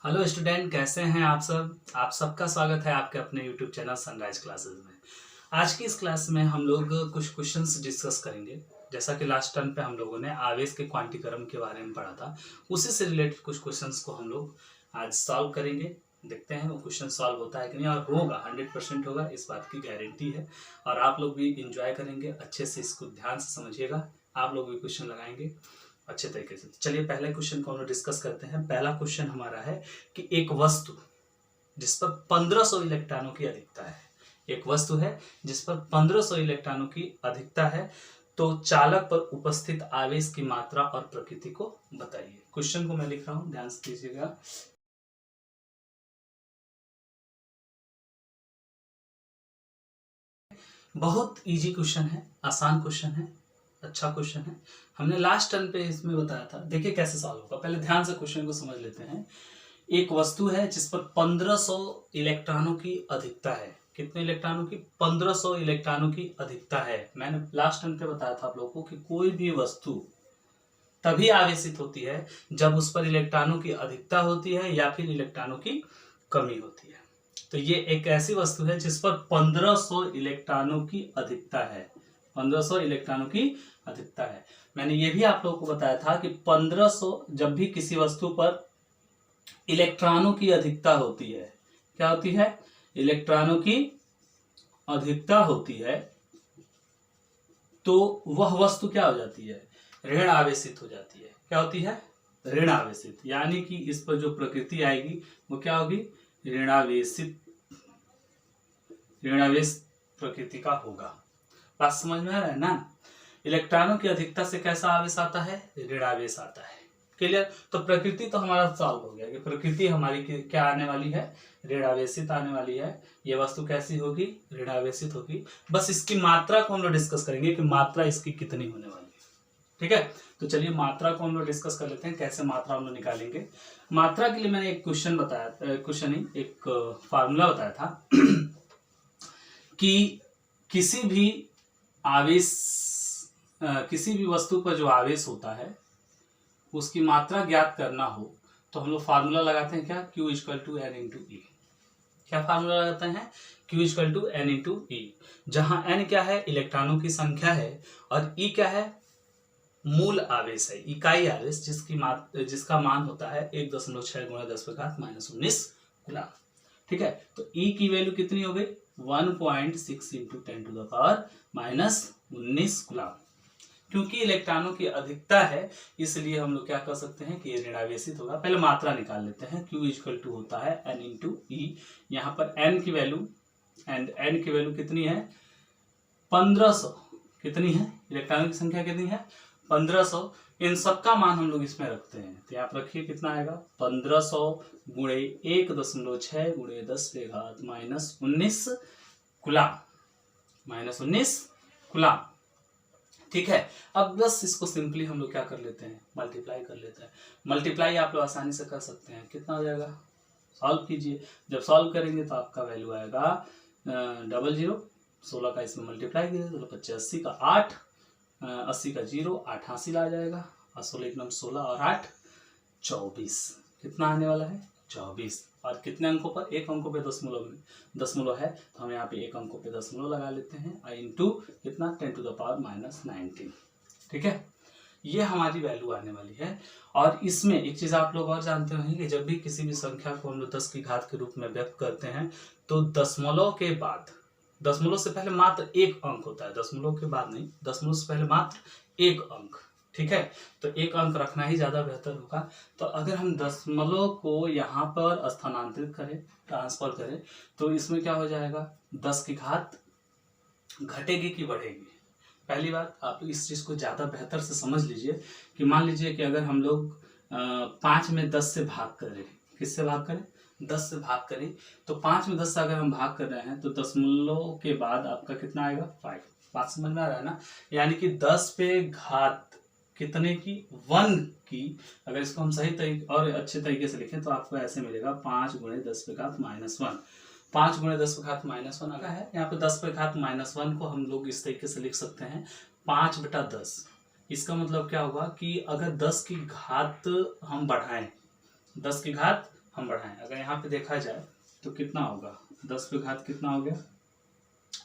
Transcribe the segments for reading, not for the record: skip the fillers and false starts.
Hello student, कैसे हैं आप सब। आप सबका स्वागत है आपके अपने यूट्यूब चैनल सनराइज क्लासेस में। आज की इस क्लास में हम लोग कुछ क्वेश्चंस डिस्कस करेंगे। जैसा कि लास्ट टर्म पे हम लोगों ने आवेश के क्वांटीक्रम के बारे में पढ़ा था, उसी से रिलेटेड कुछ क्वेश्चंस को हम लोग आज सॉल्व करेंगे। देखते हैं वो क्वेश्चन सॉल्व होता है कि नहीं, और होगा 100% होगा, इस बात की गारंटी है। और आप लोग भी इंजॉय करेंगे, अच्छे से इसको ध्यान से समझिएगा। आप लोग भी क्वेश्चन लगाएंगे अच्छे तरीके से। चलिए पहले क्वेश्चन को हम लोग डिस्कस करते हैं। पहला क्वेश्चन हमारा है कि एक वस्तु जिस पर 1500 इलेक्ट्रॉनों की अधिकता है, एक वस्तु है जिस पर 1500 इलेक्ट्रॉनों की अधिकता है, तो चालक पर उपस्थित आवेश की मात्रा और प्रकृति को बताइए। क्वेश्चन को मैं लिख रहा हूं, ध्यान से दीजिएगा। बहुत इजी क्वेश्चन है, आसान क्वेश्चन है, अच्छा क्वेश्चन है। हमने लास्ट टर्म पे इसमें बताया था। देखिए कैसे सॉल्व होगा, पहले ध्यान से क्वेश्चन को समझ लेते हैं। एक वस्तु है जिस पर 1500 इलेक्ट्रॉनों की अधिकता है। कितने इलेक्ट्रॉनों की? 1500 इलेक्ट्रॉनों की अधिकता है। मैंने लास्ट टाइम पे बताया था आप लोगों को कि कोई भी वस्तु तभी आवेशित होती है जब उस पर इलेक्ट्रॉनों की अधिकता होती है या फिर इलेक्ट्रॉनों की कमी होती है। तो ये एक ऐसी वस्तु है जिस पर 1500 इलेक्ट्रॉनों की अधिकता है। 1500 इलेक्ट्रॉनों की अधिकता है। मैंने ये भी आप लोगों को बताया था कि 1500 जब भी किसी वस्तु पर इलेक्ट्रॉनों की अधिकता होती है, क्या होती है? इलेक्ट्रॉनों की अधिकता होती है, तो वह वस्तु क्या हो जाती है? ऋण आवेशित हो जाती है। क्या होती है? ऋण आवेशित। यानी कि इस पर जो प्रकृति आएगी वो क्या होगी? ऋणावेशित, ऋणावेश प्रकृति का होगा। बात समझ में आ रहा है ना? इलेक्ट्रॉनों की अधिकता से कैसा आवेश आता है? ऋणावेश आता है। क्लियर? तो प्रकृति तो हमारा सॉल्व हो गया कि प्रकृति हमारी क्या आने वाली है? ऋणावेशित आने वाली है। ये वस्तु कैसी होगी? ऋणावेशित होगी। बस इसकी मात्रा को हम लोग डिस्कस करेंगे कि मात्रा इसकी कितनी होने वाली है। ठीक है, तो चलिए मात्रा को हम लोग डिस्कस कर लेते हैं, कैसे मात्रा हम लोग निकालेंगे। मात्रा के लिए मैंने एक क्वेश्चन बताया, क्वेश्चन ही एक फार्मूला बताया था कि किसी भी आवेश, किसी भी वस्तु पर जो आवेश होता है उसकी मात्रा ज्ञात करना हो तो हम लोग फार्मूला लगाते हैं क्या? Q equal to n into e. क्या फार्मूला लगाते हैं? Q equal to n into e, जहां n क्या है? इलेक्ट्रॉनों की संख्या है, और E क्या है? मूल आवेश है, इकाई आवेश, जिसका मान होता है 1.6 गुणा 10⁻⁻19 गुना। ठीक है, तो E की वैल्यू कितनी हो गई? 1.6 इंटू 10⁻⁻19 गुना। क्योंकि इलेक्ट्रॉनों की अधिकता है इसलिए हम लोग क्या कर सकते हैं कि ये ऋणावेशित होगा। पहले मात्रा निकाल लेते हैं। Q इक्वल टू होता है n इंटू ई। यहाँ पर n की वैल्यू, एंड n की वैल्यू कितनी है? 1500। कितनी है? इलेक्ट्रॉनों की संख्या कितनी है? 1500। इन सबका मान हम लोग इसमें रखते हैं, तो यहाँ पर रखिए कितना आएगा? 1500 गुणे 1.6 गुणे 10⁻⁻19 गुलाम, -19 गुलाम। ठीक है, अब बस इसको सिंपली हम लोग क्या कर लेते हैं? मल्टीप्लाई कर लेते हैं। मल्टीप्लाई आप लोग आसानी से कर सकते हैं। कितना हो जाएगा? सॉल्व कीजिए। जब सॉल्व करेंगे तो आपका वैल्यू आएगा 00, 16 का इसमें मल्टीप्लाई कीजिए तो 25 80 का 8, 80 का 0, 8 हासिल आ जाएगा, और 16 एकदम 16 और 8 24। कितना आने वाला है? 24। और कितने अंकों पर? एक अंकों पे दशमलव है, तो हम यहाँ पे एक अंकों पे दशमलव लगा लेते हैं। आई इंटू कितना? 10⁻⁻19। ठीक है, ये हमारी वैल्यू आने वाली है। और इसमें एक चीज आप लोग और जानते होंगे कि जब भी किसी भी संख्या को हम लोग 10 की घात के रूप में व्यक्त करते हैं तो दशमलव के बाद, दशमलव से पहले मात्र एक अंक होता है, दशमलव के बाद नहीं, दशमलव से पहले मात्र एक अंक। ठीक है, तो एक अंक रखना ही ज्यादा बेहतर होगा। तो अगर हम दशमलव को यहाँ पर स्थानांतरित करें, ट्रांसफर करें, तो इसमें क्या हो जाएगा? 10 की घात घटेगी कि बढ़ेगी? पहली बात, आप इस चीज को ज्यादा बेहतर से समझ लीजिए कि मान लीजिए कि अगर हम लोग 5 में 10 से भाग करें, किससे भाग करें? 10 से भाग करें, तो 5 में 10 से अगर हम भाग कर रहे हैं तो दशमलव के बाद आपका कितना आएगा? 5। बात समझ में आ रहा है ना? यानी कि 10 पे घात कितने की? 1 की। अगर इसको हम सही तरीके और अच्छे तरीके से लिखें तो आपको ऐसे मिलेगा 5 गुणे 10 पे घात -1। 5 गुणे 10 पे घात -1 अगर है, यहाँ पे 10 पे घात -1 को हम लोग इस तरीके से लिख सकते हैं 5/10। इसका मतलब क्या होगा कि अगर 10 की घात हम बढ़ाएं, 10 की घात हम बढ़ाएं। अगर यहाँ पे देखा जाए तो कितना होगा, 10 पे घात कितना हो गया,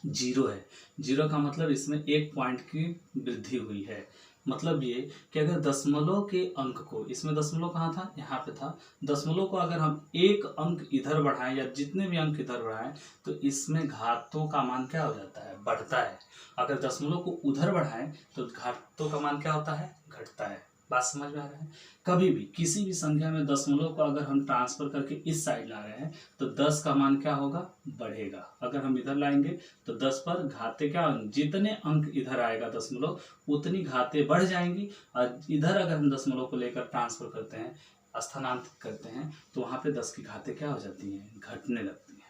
0 है। 0 का मतलब इसमें 1 पॉइंट की वृद्धि हुई है। मतलब ये कि अगर दशमलव के अंक को, इसमें दशमलव कहाँ था, यहाँ पे था, दशमलव को अगर हम 1 अंक इधर बढ़ाएं या जितने भी अंक इधर बढ़ाएं तो इसमें घातों का मान क्या हो जाता है, बढ़ता है। अगर दशमलव को उधर बढ़ाएं तो घातों का मान क्या होता है, घटता है। बात समझ में आ रहा है। कभी भी किसी भी संख्या में दशमलव को अगर हम ट्रांसफर करके इस साइड ला रहे हैं तो 10 का मान क्या होगा, बढ़ेगा। अगर हम इधर लाएंगे तो 10 पर घाते क्या, जितने अंक इधर आएगा दशमलव उतनी घाते बढ़ जाएंगी। और इधर अगर हम दशमलव को लेकर ट्रांसफर करते हैं, स्थानांतरित करते हैं, तो वहां पे 10 की घाते क्या हो जाती हैं, घटने लगती हैं।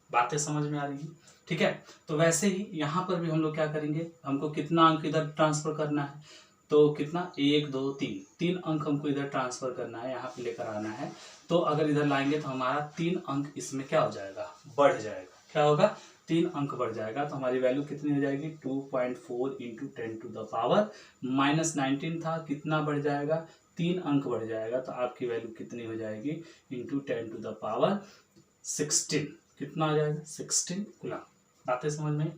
बातें समझ में आ रही है, ठीक है। तो वैसे ही यहाँ पर भी हम लोग क्या करेंगे, हमको कितना अंक इधर ट्रांसफर करना है, तो कितना, 1 2 3, 3 अंक हमको इधर ट्रांसफर करना है, यहाँ पे लेकर आना है। तो अगर इधर लाएंगे तो हमारा 3 अंक इसमें क्या हो जाएगा, बढ़ जाएगा। क्या होगा, 3 अंक बढ़ जाएगा। तो हमारी वैल्यू कितनी हो जाएगी, 2.4 इंटू 10⁻⁻19 था, कितना बढ़ जाएगा, 3 अंक बढ़ जाएगा। तो आपकी वैल्यू कितनी हो जाएगी, इंटू 10⁻16, कितना हो जाएगा, 16 कूलम। बातें समझ में,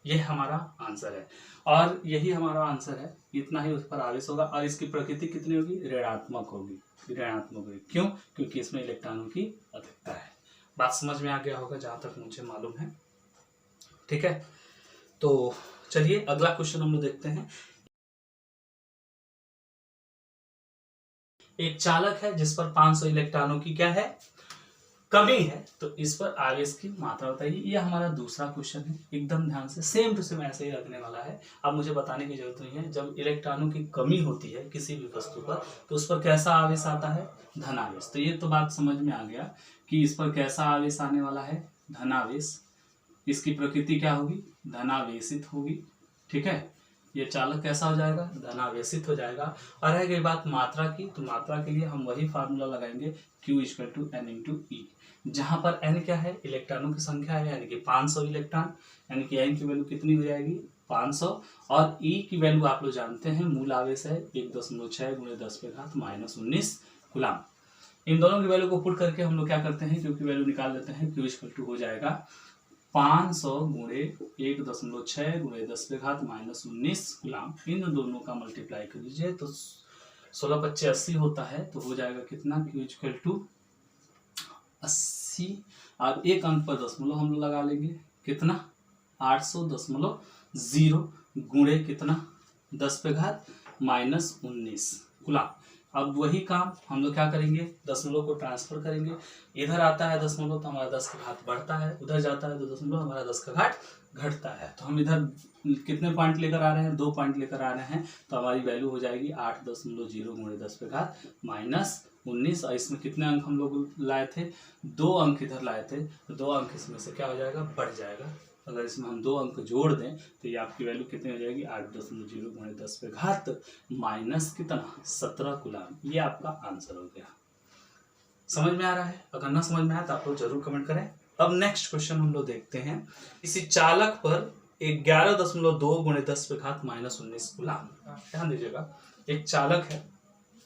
ये हमारा आंसर है और यही हमारा आंसर है। इतना ही उस पर आवेश होगा और इसकी प्रकृति कितनी होगी, ऋणात्मक होगी। ऋणात्मक होगी क्यों, क्योंकि इसमें इलेक्ट्रॉनों की अधिकता है। बात समझ में आ गया होगा जहां तक मुझे मालूम है, ठीक है। तो चलिए अगला क्वेश्चन हम लोग देखते हैं। एक चालक है जिस पर 500 इलेक्ट्रॉनों की क्या है, कमी है, तो इस पर आवेश की मात्रा बताइए। ये हमारा दूसरा क्वेश्चन है। एकदम ध्यान से सेम टू सेम ऐसे ही रखने वाला है। अब मुझे बताने की जरूरत नहीं है। जब इलेक्ट्रॉनों की कमी होती है किसी भी वस्तु पर तो उस पर कैसा आवेश आता है, धनावेश। तो ये तो बात समझ में आ गया कि इस पर कैसा आवेश आने वाला है, धनावेश। इसकी प्रकृति क्या होगी, धनावेशित होगी, ठीक है। ये चालक कैसा हो जाएगा, धनावेशित हो जाएगा। और रह गई बात मात्रा की, तो मात्रा के लिए हम वही फार्मूला लगाएंगे, Q = N × E, जहां पर N क्या है, इलेक्ट्रॉनों की संख्या है, यानी कि 500 इलेक्ट्रॉन, यानी कि N की वैल्यू कितनी हो जाएगी, 500। और E की वैल्यू आप लोग जानते हैं, मूल आवेश है 1.6 × 10⁻⁻19 कूलम। इन दोनों की वैल्यू को पुट करके हम लोग क्या करते हैं, Q की वैल्यू निकाल लेते हैं। Q = हो जाएगा 500 × 1.6 × 10⁻⁻19 कूलम। इन दोनों का मल्टीप्लाई कर दीजिए तो 16×5 = 80 होता है। तो हो जाएगा कितना, Q = 80। और एक अंक पर दशमलव हम लोग लगा लेंगे, कितना, 800.0 गुणे कितना, 10⁻⁻19 कूलम। अब वही काम हम लोग क्या करेंगे, दशमलव को ट्रांसफर करेंगे। इधर आता है दशमलव तो हमारा 10 का घात बढ़ता है, उधर जाता है तो दशमलव हमारा 10 का घात घटता है। तो हम इधर कितने पॉइंट लेकर आ रहे हैं, 2 पॉइंट लेकर आ रहे हैं। तो हमारी वैल्यू हो जाएगी 8.0 गुणे 10⁻⁻19। और इसमें कितने अंक हम लोग लाए थे, 2 अंक इधर लाए थे। तो 2 अंक इसमें से क्या हो जाएगा, बढ़ जाएगा। अगर इसमें हम 2 अंक जोड़ दें तो ये आपकी वैल्यू कितनी हो जाएगी, 8.0 गुणे 10⁻⁻, कितना, 17 कूलम। ये आपका आंसर हो गया। समझ में आ रहा है। अगर ना समझ में आया तो आप लोग जरूर कमेंट करें। अब नेक्स्ट क्वेश्चन हम लोग देखते हैं। किसी चालक पर 11.2 गुणे 10⁻⁻19 कूलम। ध्यान दीजिएगा, एक चालक है।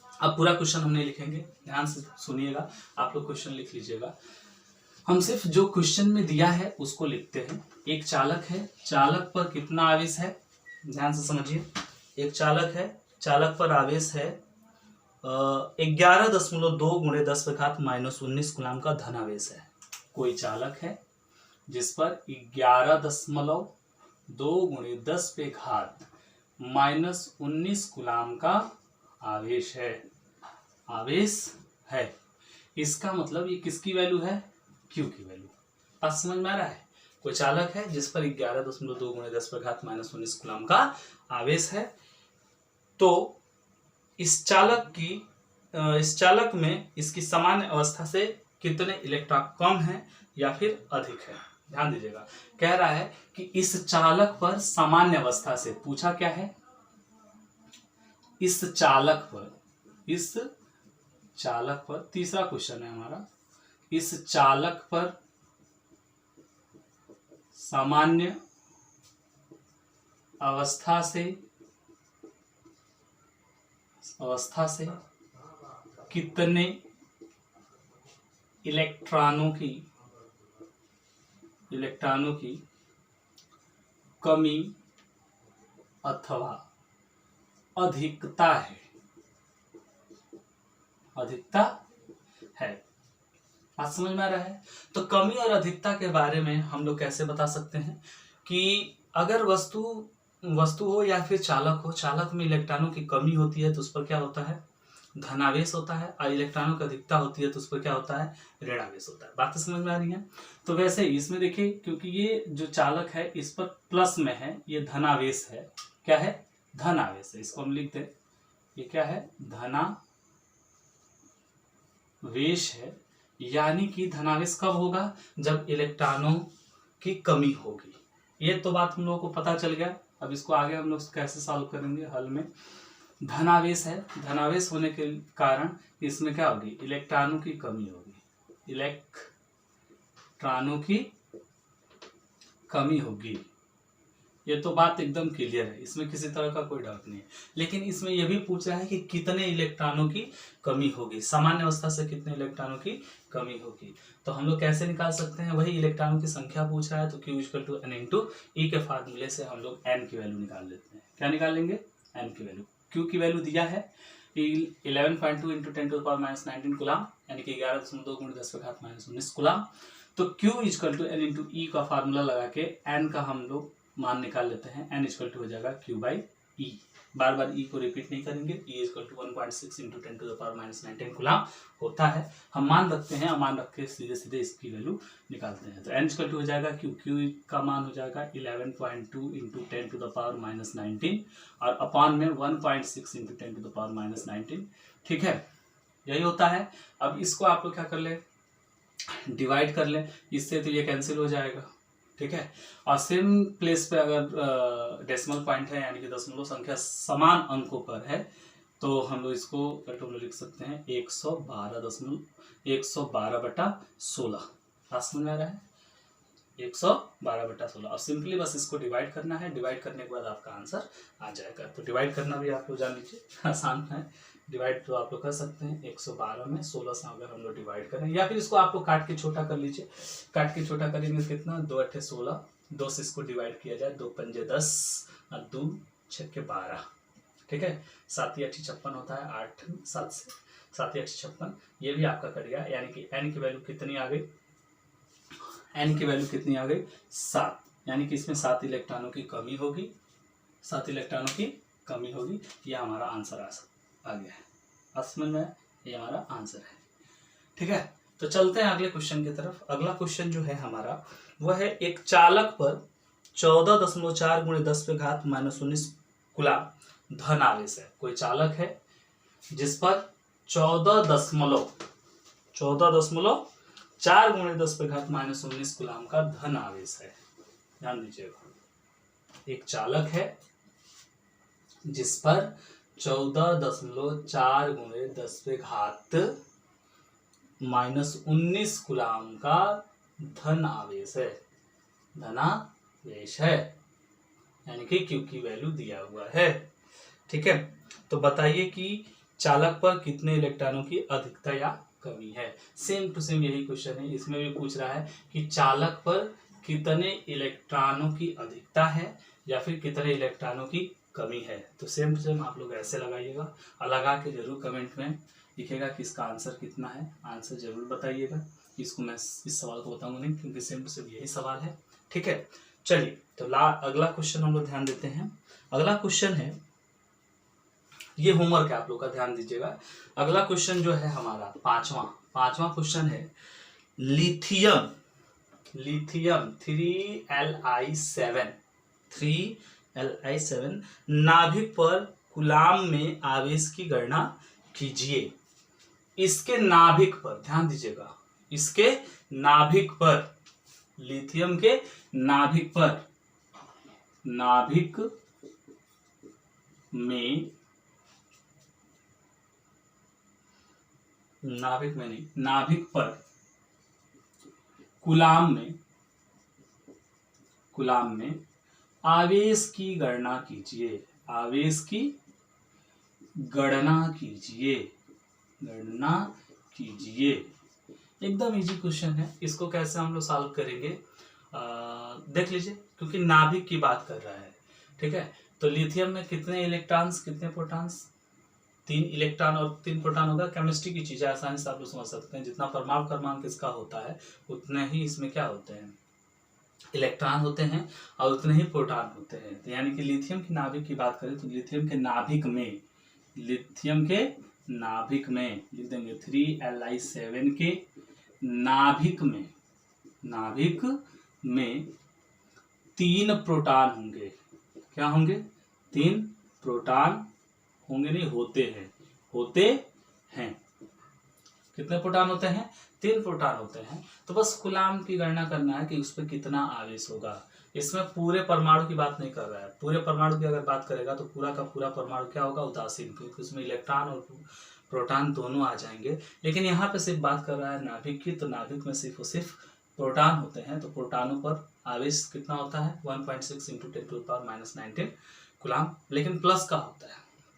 अब पूरा क्वेश्चन हम नहीं लिखेंगे, ध्यान से सुनिएगा, आप लोग क्वेश्चन लिख लीजिएगा। हम सिर्फ जो क्वेश्चन में दिया है उसको लिखते हैं। एक चालक है, चालक पर कितना आवेश है, ध्यान से समझिए। एक चालक है, चालक पर आवेश है 11.2 गुणे 10⁻⁻19 कूलम का धनावेश है। कोई चालक है जिस पर 11.2 गुणे 10⁻⁻19 कूलम का आवेश है, आवेश है। इसका मतलब ये किसकी वैल्यू है, Q की वैल्यू। बात समझ में आ रहा है। कोई चालक है जिस पर 11.2 गुणे 10⁻⁻19 कूलम का आवेश है। तो इस चालक में इसकी सामान्य अवस्था से कितने इलेक्ट्रॉन कम है या फिर अधिक है। ध्यान दीजिएगा, कह रहा है कि इस चालक पर सामान्य अवस्था से, पूछा क्या है, इस चालक पर तीसरा क्वेश्चन है हमारा, इस चालक पर सामान्य अवस्था से कितने इलेक्ट्रॉनों की कमी अथवा अधिकता है, बात समझ में आ रहा है। तो कमी और अधिकता के बारे में हम लोग कैसे बता सकते हैं कि अगर वस्तु हो या फिर चालक हो, चालक में इलेक्ट्रॉनों की कमी होती है तो उस पर क्या होता है, धनावेश होता है, और इलेक्ट्रॉनों की अधिकता होती है तो उस पर क्या होता है, ऋणावेश होता है। बातें समझ में आ रही हैं। तो वैसे इसमें देखिए, क्योंकि ये जो चालक है इस पर प्लस में है, ये धनावेश है। क्या है, धनावेश है। इसको हम लिखते हैं, ये क्या है, धनावेश है। यानी कि धनावेश कब होगा, जब इलेक्ट्रॉनों की कमी होगी। ये तो बात हम लोगों को पता चल गया। अब इसको आगे हम लोग कैसे सॉल्व करेंगे हल में। धनावेश है, धनावेश होने के कारण इसमें क्या होगी, इलेक्ट्रॉनों की कमी होगी, इलेक्ट्रॉनों की कमी होगी। ये तो बात एकदम क्लियर है, इसमें किसी तरह का कोई डाउट नहीं है। लेकिन इसमें यह भी पूछ रहा है कि कितने इलेक्ट्रॉनों की कमी होगी, सामान्य अवस्था से कितने इलेक्ट्रॉनों की कमी होगी। तो हम लोग कैसे निकाल सकते हैं, वही इलेक्ट्रॉनों की संख्या पूछ रहा है तो Q = N × E के फार्मूले से हम लोग n की वैल्यू निकाल लेते हैं। क्या निकाल लेंगे, n की वैल्यू। Q की वैल्यू दिया है 11.2 × 10⁻19 कूलम, यानी कि 11.2 × 10⁻19 कूलम। तो Q = N × E का फार्मूला लगा के n का हम लोग मान निकाल लेते हैं। n = हो जाएगा Q/E। बार बार E को रिपीट नहीं करेंगे। E = 1.6 × 10⁻19 कूलम होता है। हम मान रखते हैं, मान रख के सीधे सीधे इसकी वैल्यू निकालते हैं। तो n = हो जाएगा Q का मान हो जाएगा 11.2 × 10⁻19 और अपॉन में 1.6 × 10⁻19। ठीक है, यही होता है। अब इसको आप लोग क्या कर ले, डिवाइड कर ले, इससे तो ये कैंसिल हो जाएगा। ठीक है, और सेम प्लेस पे अगर डेसिमल पॉइंट है, यानी कि दशमलव संख्या समान अंकों पर है, तो हम लोग इसको लिख सकते हैं 112/16। समझ में आ रहा है, 112/16। और सिंपली बस इसको डिवाइड करना है। डिवाइड करने के बाद आपका आंसर आ जाएगा। तो डिवाइड करना भी आप लोग जान लीजिए, आसान है। डिवाइड तो आप लोग कर सकते हैं 112 में 16 से अगर हम लोग डिवाइड करें, या फिर इसको आप लोग काट के छोटा कर लीजिए। काट के छोटा करेंगे कितना, 2 × 8 = 16, 2 से इसको डिवाइड किया जाए, 2 × 5 = 10 और 2 × 6 = 12। ठीक है, 7 × 8 = 56 होता है, 8 7 से 7 × 8 = 56। ये भी आपका कट गया, यानी कि n की वैल्यू कितनी आ गई, n की वैल्यू कितनी आ गई, 7। यानी कि इसमें 7 इलेक्ट्रॉनों की कमी होगी, 7 इलेक्ट्रॉनों की कमी होगी। यह हमारा आंसर आ गया है। समझ में, ये हमारा आंसर है। ठीक है, तो चलते हैं अगले क्वेश्चन की तरफ। अगला क्वेश्चन जो है हमारा, वह है एक चालक पर 14.4 × 10⁻−19 कूलम धनावेश है। कोई चालक है जिस पर 14.4 × 10⁻−19 कूलम का धन आवेश है। ध्यान दीजिएगा, एक चालक है जिस पर 14.4 × 10⁻−19 कूलम का धन आवेश है, धनावेश है, यानी कि Q की वैल्यू दिया हुआ है। ठीक है, तो बताइए कि चालक पर कितने इलेक्ट्रॉनों की अधिकता या कमी है। सेम टू सेम यही क्वेश्चन है, इसमें भी पूछ रहा है कि चालक पर कितने इलेक्ट्रॉनों की अधिकता है या फिर कितने इलेक्ट्रॉनों की कमी है। तो सेम टू सेम आप लोग ऐसे लगाइएगा और लगा के जरूर कमेंट में लिखिएगा कि इसका आंसर कितना है। आंसर जरूर बताइएगा। इसको मैं इस सवाल को बताऊंगा नहीं, क्योंकि सेम टू सेम यही सवाल है। ठीक है, चलिए तो अगला क्वेश्चन हम लोग ध्यान देते हैं। अगला क्वेश्चन है, ये होमवर्क है, आप लोग का ध्यान दीजिएगा। अगला क्वेश्चन जो है हमारा पांचवा क्वेश्चन है, लिथियम 3Li7 नाभिक पर कूलम में आवेश की गणना कीजिए। इसके नाभिक पर ध्यान दीजिएगा, इसके नाभिक पर, लिथियम के नाभिक पर, नाभिक पर कूलम में आवेश की गणना कीजिए। आवेश की गणना कीजिए, एकदम इजी क्वेश्चन है। इसको कैसे हम लोग सॉल्व करेंगे देख लीजिए, क्योंकि नाभिक की बात कर रहा है, ठीक है। तो लिथियम में कितने इलेक्ट्रॉन्स कितने प्रोटॉन्स, 3 इलेक्ट्रॉन और 3 प्रोटॉन होगा। केमिस्ट्री की चीज़ है, आसानी से आप लोग समझ सकते हैं। जितना परमाणु क्रमांक इसका होता है उतने ही इसमें क्या होते हैं, इलेक्ट्रॉन होते हैं और उतने ही प्रोटॉन होते हैं। तो यानी कि लिथियम की नाभिक की बात करें तो लिथियम के नाभिक में लिख देंगे 3Li7 के नाभिक में 3 प्रोटॉन होंगे। क्या होंगे? 3 प्रोटॉन होंगे, नहीं होते हैं। कितने प्रोटॉन होते हैं? 3 प्रोटॉन होते हैं। तो बस कूलाम्ब की गणना करना है कि उस पर कितना आवेश होगा। इसमें पूरे परमाणु की बात नहीं कर रहा है। पूरे परमाणु की अगर बात करेगा तो पूरा का पूरा परमाणु क्या होगा? उदासीन, क्योंकि उसमें इलेक्ट्रॉन और प्रोटॉन दोनों आ जाएंगे। लेकिन यहाँ पे सिर्फ बात कर रहा है नाभिक की, तो नाभिक में सिर्फ और सिर्फ प्रोटॉन होते हैं। तो प्रोटॉनों पर आवेश कितना होता है? 1.6 × 10⁻⁻19 कूलाम्ब। लेकिन प्लस का होता है,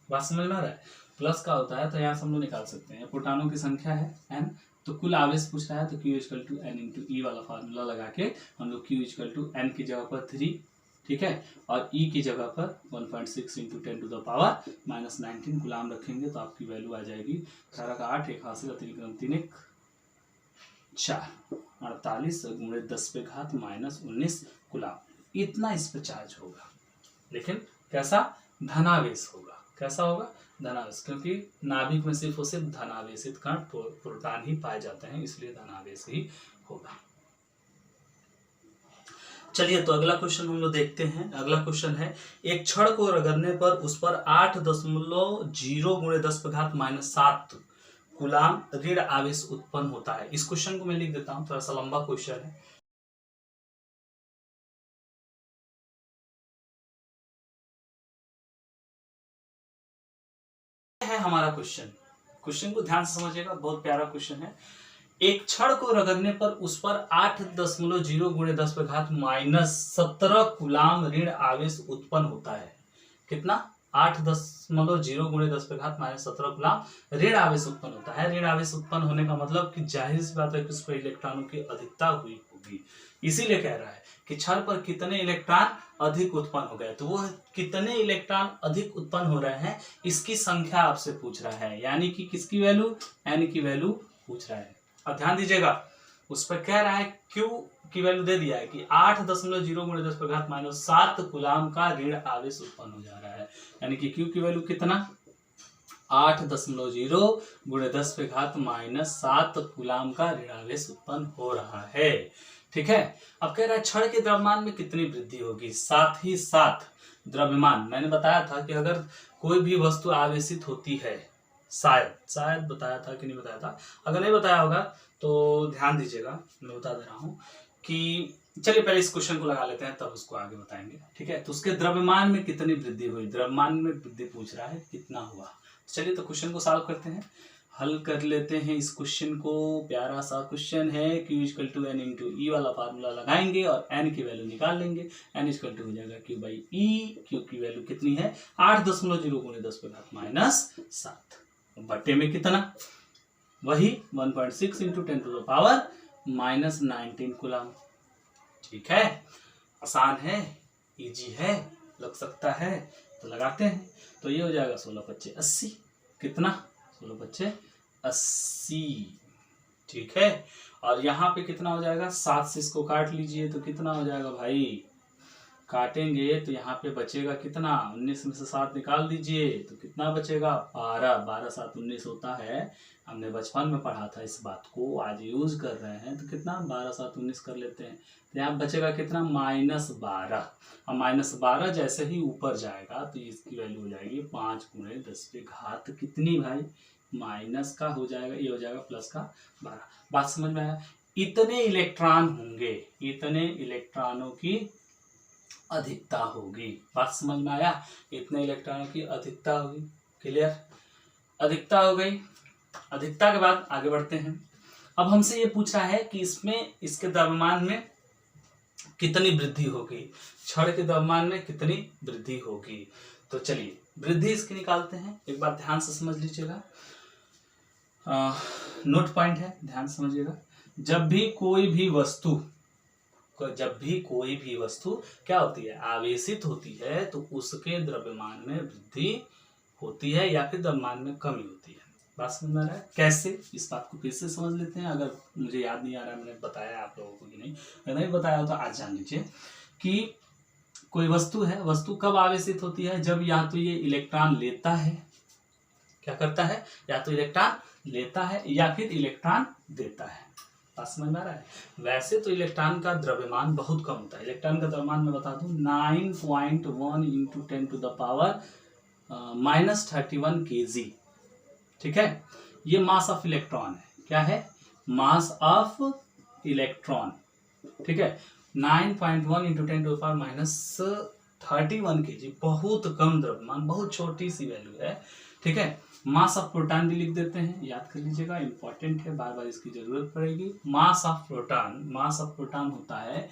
बात समझ में आ रहा है? प्लस का होता है तो यहाँ से हम लोग निकाल सकते हैं। प्रोटॉनों की संख्या है n, तो कुल आवेश पूछ रहा है तो Q = N × E वाला फार्मूला लगा के हम लोग Q = N की जगह पर 3, ठीक है, और E की जगह पर 1.6 × 10⁻⁻19 कूलाम्ब रखेंगे तो आपकी वैल्यू आ जाएगी 18 का 8, 1 हासिल 3 × 3 4 48 × 10⁻⁻19 कूलाम्ब। इतना इस पर चार्ज होगा। लेकिन कैसा? धनावेश होगा। कैसा होगा? धनावेश, क्योंकि नाभिक में सिर्फ और सिर्फ धनावेशित कण प्रोटॉन ही पाए जाते हैं, इसलिए धनावेश ही होगा। चलिए तो अगला क्वेश्चन हम लोग देखते हैं। अगला क्वेश्चन है, एक छड़ को रगड़ने पर उस पर 8.0 × 10⁻⁻7 कूलाम्ब ऋण आवेश उत्पन्न होता है। इस क्वेश्चन को मैं लिख देता हूँ, थोड़ा सा लंबा क्वेश्चन है हमारा क्वेश्चन को ध्यान से समझिएगा, बहुत प्यारा क्वेश्चन है। एक छड़ को रगड़ने पर उस पर 8.0 × 10⁻⁻17 कूलाम्ब ऋण आवेश उत्पन्न होता है। कितना? 8.0 × 10⁻⁻17 कूलाम्ब ऋण आवेश उत्पन्न होता है। ऋण आवेश उत्पन्न होने का मतलब कि जाहिर सी बात है कि उस पर इलेक्ट्रॉनों की अधिकता हुई होगी। इसीलिए कह रहा है कि छड़ पर कितने इलेक्ट्रॉन अधिक उत्पन्न हो गए। तो वो कितने इलेक्ट्रॉन अधिक उत्पन्न हो रहे हैं इसकी संख्या आपसे पूछ रहा है, यानी कि किसकी वैल्यू? n की वैल्यू पूछ रहा है। अब ध्यान दीजिएगा, उस पर कह रहा है Q की वैल्यू दे दिया है कि 8.0 × 10⁻⁻7 कूलाम्ब का ऋण आवेश उत्पन्न हो जा रहा है। यानी कि Q की वैल्यू कितना? 8.0 × 10⁻⁻7 कूलाम्ब का ऋण आवेश उत्पन्न हो रहा है, ठीक है। अब कह रहा है छड़ के द्रव्यमान में कितनी वृद्धि होगी। साथ ही साथ द्रव्यमान, मैंने बताया था कि अगर कोई भी वस्तु आवेशित होती है, शायद बताया था कि नहीं बताया था, अगर नहीं बताया होगा तो ध्यान दीजिएगा, मैं बता दे रहा हूँ कि चलिए पहले इस क्वेश्चन को लगा लेते हैं तब उसको आगे बताएंगे, ठीक है। तो उसके द्रव्यमान में कितनी वृद्धि हुई, द्रव्यमान में वृद्धि पूछ रहा है, कितना हुआ। चलिए तो क्वेश्चन को सॉल्व करते हैं, हल कर लेते हैं इस क्वेश्चन को। प्यारा सा क्वेश्चन है। Q = N × E वाला फार्मूला लगाएंगे और n की वैल्यू निकाल लेंगे। n = हो जाएगा Q/E। Q की वैल्यू कितनी है? 8.0 × 10⁻⁻7 बटे में कितना? वही 1.6 × 10⁻⁻19 कूलाम्ब, ठीक है। आसान है, इजी है, लग सकता है, तो लगाते हैं। तो ये हो जाएगा 16×5 = 80। कितना? 16×5 = 80, ठीक है। और यहाँ पे कितना हो जाएगा? 7 से इसको काट लीजिए तो कितना हो जाएगा भाई? काटेंगे तो यहाँ पे बचेगा कितना? 19 में से 7 निकाल दीजिए तो कितना बचेगा? 12। 12 7 19 होता है। हमने बचपन में पढ़ा था इस बात को, आज यूज कर रहे हैं तो कितना? 12 7 19 कर लेते हैं तो यहाँ बचेगा कितना? -12। और -12 जैसे ही ऊपर जाएगा तो इसकी वैल्यू हो जाएगी 5 × 10⁻⁻। कितनी भाई? माइनस का हो जाएगा, ये हो जाएगा प्लस का 12। बात समझ में आया? इतने इलेक्ट्रॉन होंगे, इतने इलेक्ट्रॉनों की अधिकता होगी। बात समझ में आया? इतने इलेक्ट्रॉनों की अधिकता होगी। क्लियर? अधिकता हो गई। अधिकता के बाद आगे बढ़ते हैं। अब हमसे ये पूछ रहा है कि इसमें इसके द्रव्यमान में कितनी वृद्धि होगी, छड़ के द्रव्यमान में कितनी वृद्धि होगी। तो चलिए वृद्धि इसकी निकालते हैं। एक बार ध्यान से समझ लीजिएगा। नोट पॉइंट है, ध्यान समझिएगा। जब भी कोई भी वस्तु क्या होती है, आवेशित होती है, तो उसके द्रव्यमान में वृद्धि होती है या फिर द्रव्यमान में कमी होती है। बात समझ में आ रहा है? कैसे, इस बात को फिर से समझ लेते हैं। अगर मुझे याद नहीं आ रहा है मैंने बताया आप लोगों को कि नहीं, अगर नहीं बताया हो तो आज जान लीजिए कि कोई वस्तु है, वस्तु कब आवेशित होती है, जब या तो ये इलेक्ट्रॉन लेता है, क्या करता है, या तो इलेक्ट्रॉन लेता है या फिर इलेक्ट्रॉन देता है। बात समझ में आ रहा है? वैसे तो इलेक्ट्रॉन का द्रव्यमान बहुत कम होता है। इलेक्ट्रॉन का द्रव्यमान मैं बता दूं 9.1 into 10 to the power -31 kg। ठीक है, ये मास ऑफ इलेक्ट्रॉन है। क्या है? Mass of electron. ठीक है, 9.1 into 10 to the power -31 kg, बहुत कम द्रव्यमान, बहुत छोटी सी वैल्यू है। ठीक है, मास ऑफ प्रोटॉन भी लिख देते हैं, याद कर लीजिएगा, इंपॉर्टेंट है, बार बार इसकी जरूरत पड़ेगी। मास ऑफ प्रोटॉन होता है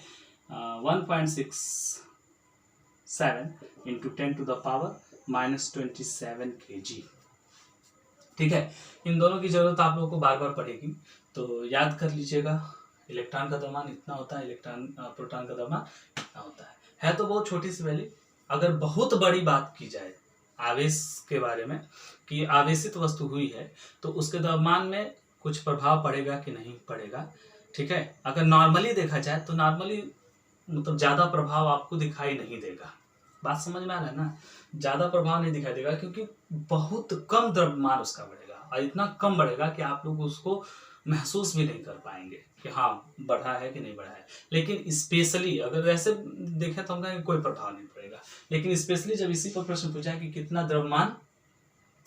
1.67 into 10 to the power -27 kg। ठीक है, इन दोनों की जरूरत आप लोगों को बार बार पड़ेगी, तो याद कर लीजिएगा। इलेक्ट्रॉन का द्रव्यमान इतना होता है, प्रोटॉन का द्रव्यमान इतना होता है तो बहुत छोटी सी वैल्यू। अगर बहुत बड़ी बात की जाए आवेश के बारे में कि आवेशित वस्तु हुई है तो उसके द्रव्यमान में कुछ प्रभाव पड़ेगा कि नहीं पड़ेगा। ठीक है, अगर नॉर्मली देखा जाए तो नॉर्मली मतलब ज़्यादा प्रभाव आपको दिखाई नहीं देगा। बात समझ में आ रहा है ना? ज़्यादा प्रभाव नहीं दिखाई देगा क्योंकि बहुत कम द्रव्यमान उसका बढ़ेगा, और इतना कम बढ़ेगा कि आप लोग उसको महसूस भी नहीं कर पाएंगे कि हाँ बढ़ा है कि नहीं बढ़ा है। लेकिन स्पेशली अगर वैसे देखें तो हम कहेंगे कोई प्रभाव नहीं पड़ेगा, लेकिन स्पेशली जब इसी पर प्रश्न पूछा कि कितना द्रव्यमान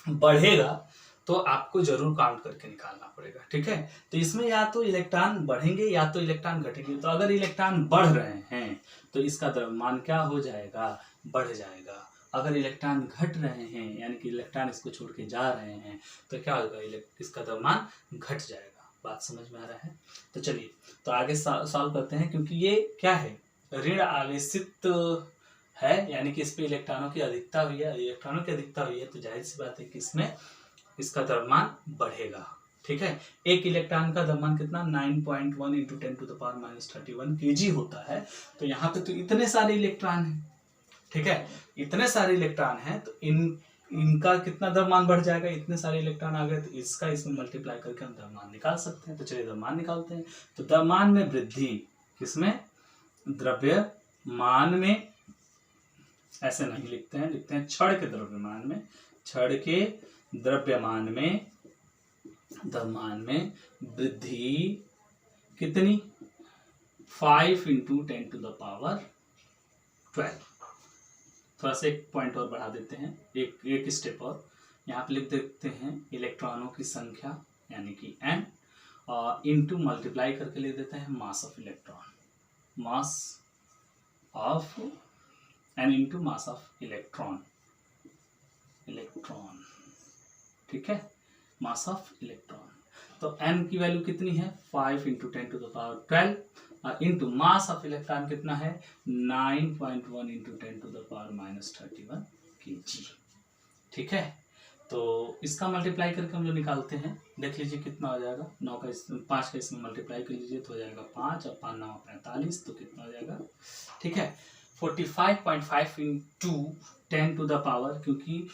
बढ़ेगा तो आपको जरूर काउंट करके निकालना पड़ेगा। ठीक है, तो इसमें या तो इलेक्ट्रॉन बढ़ेंगे या तो इलेक्ट्रॉन घटेंगे। तो अगर इलेक्ट्रॉन बढ़ रहे हैं तो इसका द्रव्यमान क्या हो जाएगा, बढ़ जाएगा। अगर इलेक्ट्रॉन घट रहे हैं यानी कि इलेक्ट्रॉन इसको छोड़ के जा रहे हैं तो क्या होगा, इसका द्रव्यमान घट जाएगा। बात समझ में आ रहा है? तो चलिए तो आगे सॉल्व करते हैं, क्योंकि ये क्या है, ऋण आवेशित है, यानी कि इस पे इलेक्ट्रॉनों की अधिकता हुई है, तो जाहिर सी बात है कि इसमें इसका द्रव्यमान बढ़ेगा। ठीक है, एक इलेक्ट्रॉन का द्रव्यमान कितना 9.1 into 10 to the power -31 kg होता है। तो यहाँ पे तो इतने सारे इलेक्ट्रॉन हैं। ठीक है, इतने सारे इलेक्ट्रॉन हैं तो इनका कितना द्रव्यमान बढ़ जाएगा, इतने सारे इलेक्ट्रॉन आ गए तो इसका इसमें मल्टीप्लाई करके हम द्रव्यमान निकाल सकते हैं। तो चलिए द्रव्यमान निकालते हैं। तो द्रव्यमान में वृद्धि किसमें, द्रव्यमान में, ऐसे नहीं लिखते हैं, लिखते हैं क्षण के द्रव्यमान में, क्षण के द्रव्यमान में वृद्धि कितनी, 5 इंटू 10 टू द पावर 12। थोड़ा सा एक पॉइंट और बढ़ा देते हैं, एक स्टेप और यहाँ पे लिख देते हैं इलेक्ट्रॉनों की संख्या यानी कि n, और इंटू मल्टीप्लाई करके लिख देते हैं मास of electron, mass of n into mass of electron. ठीक है, मास ऑफ इलेक्ट्रॉन। तो n की वैल्यू कितनी है, 5 इंटू 10 टू द पावर 12, और इंटू मास ऑफ इलेक्ट्रॉन कितना है 9.1 into 10 to the power -31 kg। ठीक है, तो इसका मल्टीप्लाई करके हम लोग निकालते हैं, देख लीजिए कितना हो जाएगा। 5 का इसमें मल्टीप्लाई कर लीजिए तो हो जाएगा 5 और 5 9 45, तो कितना हो जाएगा, ठीक है 45.5 इंटू 10 टू द पावर, क्योंकि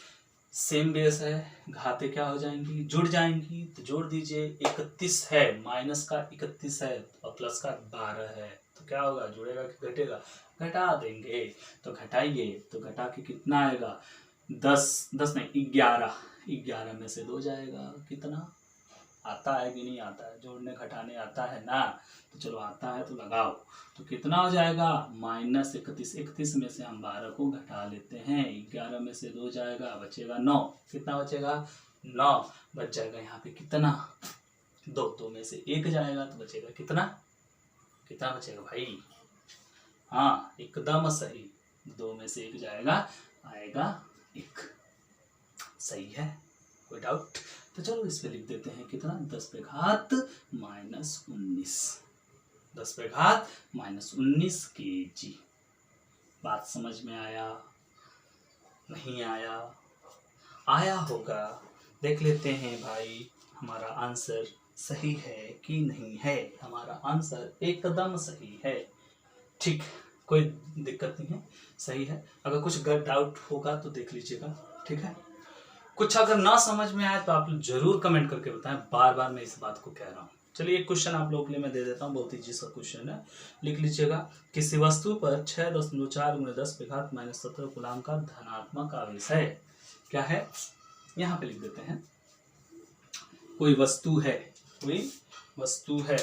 सेम बेस है, घाते क्या हो जाएंगी, जुड़ जाएंगी, तो जोड़ दीजिए। 31 है, माइनस का 31 है और प्लस का 12 है, तो क्या होगा, जुड़ेगा कि घटेगा, घटा देंगे। तो घटाइए, तो घटा के कितना आएगा, 10 नहीं 11 में से 2 जाएगा, कितना आता है कि नहीं आता है, जोड़ने घटाने आता है ना, तो चलो आता है तो लगाओ। तो कितना हो जाएगा -31, 31 में से हम 12 को घटा लेते हैं, 11 में से 2 जाएगा, बचेगा 9, कितना बचेगा 9, बच जाएगा यहाँ पे कितना 2 में से 1 जाएगा तो बचेगा कितना बचेगा भाई, हाँ एकदम सही, 2 में से 1 जाएगा, आएगा 1। सही है, कोई डाउट? तो चलो इस पे लिख देते हैं कितना, 10 पे घात -19, 10 पे घात -19 kg। बात समझ में आया, नहीं आया? आया होगा, देख लेते हैं भाई, हमारा आंसर सही है कि नहीं है? हमारा आंसर एकदम सही है। ठीक, कोई दिक्कत नहीं है, सही है। अगर कुछ डाउट होगा तो देख लीजिएगा, ठीक है। कुछ अगर ना समझ में आए तो आप लोग जरूर कमेंट करके बताएं, बार बार मैं इस बात को कह रहा हूँ। चलिए एक क्वेश्चन आप लोगों के लिए मैं दे देता हूँ, बहुत इजी सा क्वेश्चन है, लिख लीजिएगा। किसी वस्तु पर 6.4 × 10⁻⁻17 कूलम का धनात्मक आवेश है। क्या है? यहाँ पे लिख देते हैं, कोई वस्तु है, कोई वस्तु है,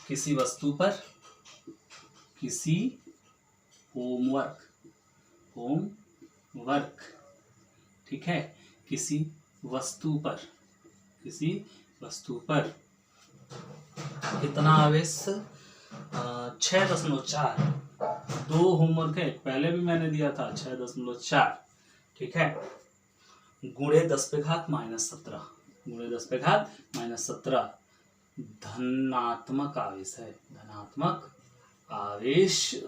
किसी वस्तु पर, किसी होमवर्क, ठीक है, किसी वस्तु पर, किसी वस्तु पर कितना आवेश? 6.4, 2 होमवर्क है, पहले भी मैंने दिया था 6.4, ठीक है, गुणे 10⁻⁻17, गुणे 10⁻⁻17 धनात्मक आवेश है, धनात्मक आवेश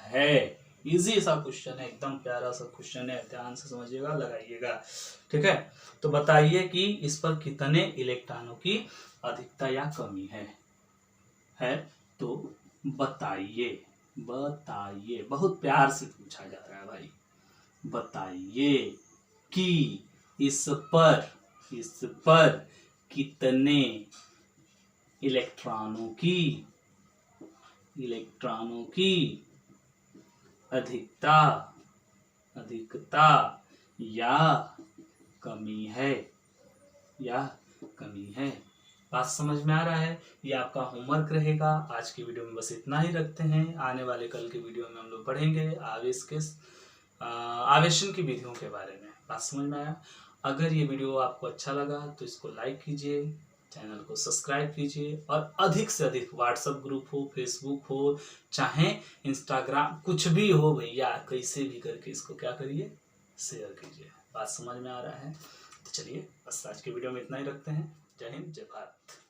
है। इजी सा क्वेश्चन है, एकदम प्यारा सा क्वेश्चन है, ध्यान से समझिएगा, लगाइएगा, ठीक है। तो बताइए कि इस पर कितने इलेक्ट्रॉनों की अधिकता या कमी है तो बताइए, बताइए, बहुत प्यार से पूछा जा रहा है भाई। बताइए कि इस पर कितने इलेक्ट्रॉनों की अधिकता या कमी है। बात समझ में आ रहा है? ये आपका होमवर्क रहेगा। आज की वीडियो में बस इतना ही रखते हैं। आने वाले कल की वीडियो में हम लोग पढ़ेंगे आवेशन की विधियों के बारे में। बात समझ में आया? अगर ये वीडियो आपको अच्छा लगा तो इसको लाइक कीजिए, चैनल को सब्सक्राइब कीजिए और अधिक से अधिक व्हाट्सएप ग्रुप हो, फेसबुक हो, चाहे इंस्टाग्राम, कुछ भी हो भैया, कैसे भी करके इसको क्या करिए, शेयर कीजिए। बात समझ में आ रहा है? तो चलिए बस आज की वीडियो में इतना ही रखते हैं। जय हिंद, जय भारत।